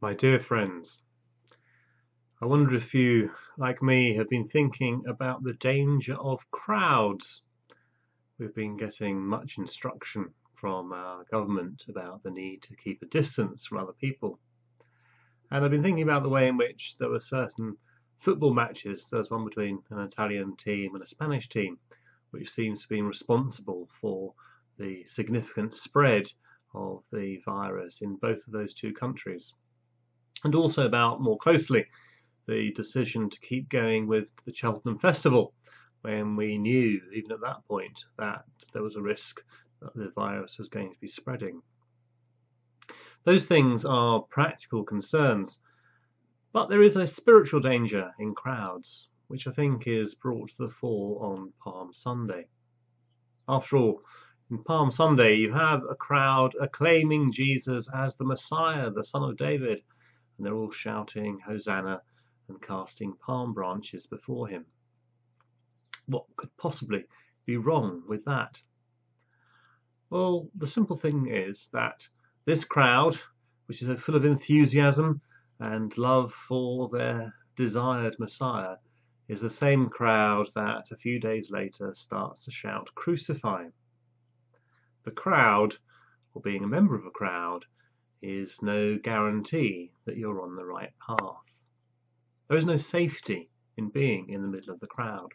My dear friends, I wonder if you, like me, have been thinking about the danger of crowds. We've been getting much instruction from our government about the need to keep a distance from other people. And I've been thinking about the way in which there were certain football matches. There's one between an Italian team and a Spanish team, which seems to be responsible for the significant spread of the virus in both of those two countries. And also about, more closely, the decision to keep going with the Cheltenham Festival when we knew, even at that point, that there was a risk that the virus was going to be spreading. Those things are practical concerns, but there is a spiritual danger in crowds, which I think is brought to the fore on Palm Sunday. After all, in Palm Sunday you have a crowd acclaiming Jesus as the Messiah, the Son of David, and they're all shouting Hosanna and casting palm branches before him. What could possibly be wrong with that? Well, the simple thing is that this crowd, which is full of enthusiasm and love for their desired Messiah, is the same crowd that a few days later starts to shout, "Crucify him." The crowd, or being a member of a crowd, is no guarantee that you're on the right path. There is no safety in being in the middle of the crowd.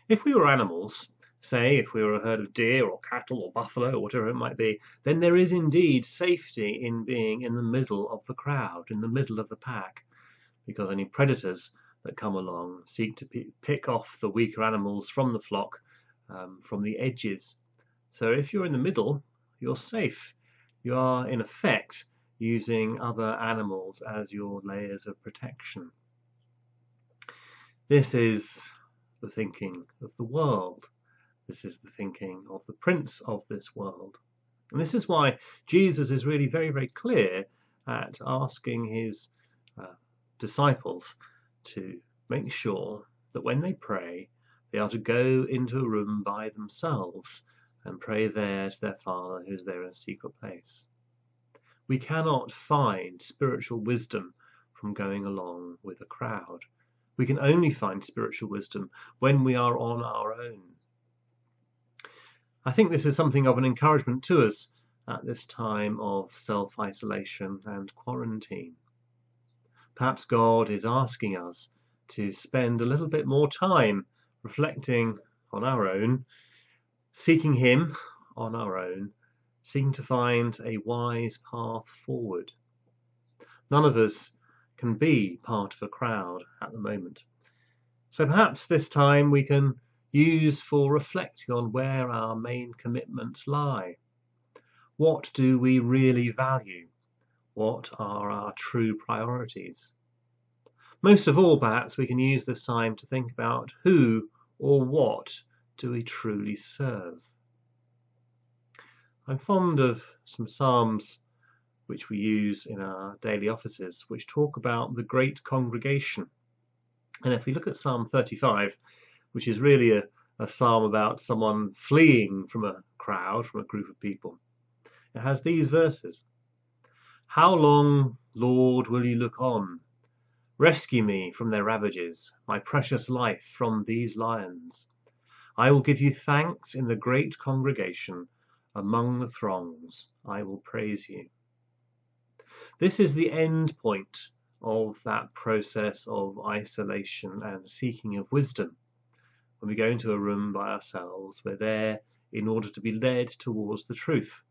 If we were animals, say if we were a herd of deer or cattle or buffalo or whatever it might be, then there is indeed safety in being in the middle of the crowd, in the middle of the pack, because any predators that come along seek to pick off the weaker animals from the flock, from the edges. So if you're in the middle, you're safe. You are, in effect, using other animals as your layers of protection. This is the thinking of the world. This is the thinking of the prince of this world. And this is why Jesus is really very, very clear at asking his disciples to make sure that when they pray, they are to go into a room by themselves and pray there to their Father who's there in a secret place. We cannot find spiritual wisdom from going along with a crowd. We can only find spiritual wisdom when we are on our own. I think this is something of an encouragement to us at this time of self-isolation and quarantine. Perhaps God is asking us to spend a little bit more time reflecting on our own, seeking him on our own, seeking to find a wise path forward. None of us can be part of a crowd at the moment. So perhaps this time we can use for reflecting on where our main commitments lie. What do we really value? What are our true priorities? Most of all, perhaps we can use this time to think about who or what do we truly serve. I'm fond of some psalms which we use in our daily offices, which talk about the great congregation. And if we look at Psalm 35, which is really a psalm about someone fleeing from a crowd, from a group of people, it has these verses. "How long, Lord, will you look on? Rescue me from their ravages, my precious life from these lions. I will give you thanks in the great congregation. Among the throngs, I will praise you." This is the end point of that process of isolation and seeking of wisdom. When we go into a room by ourselves, we're there in order to be led towards the truth.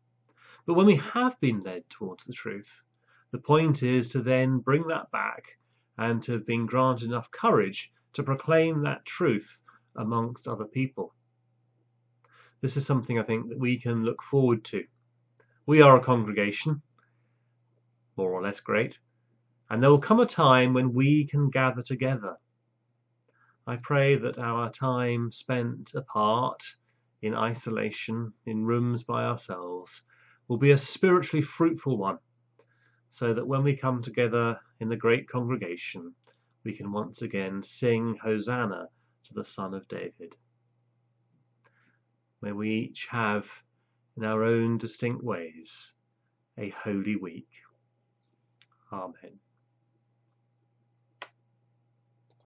But when we have been led towards the truth, the point is to then bring that back and to have been granted enough courage to proclaim that truth amongst other people. This is something I think that we can look forward to. We are a congregation, more or less great, and there will come a time when we can gather together. I pray that our time spent apart, in isolation, in rooms by ourselves, will be a spiritually fruitful one, so that when we come together in the great congregation, we can once again sing Hosanna to the Son of David. May we each have, in our own distinct ways, a holy week. Amen.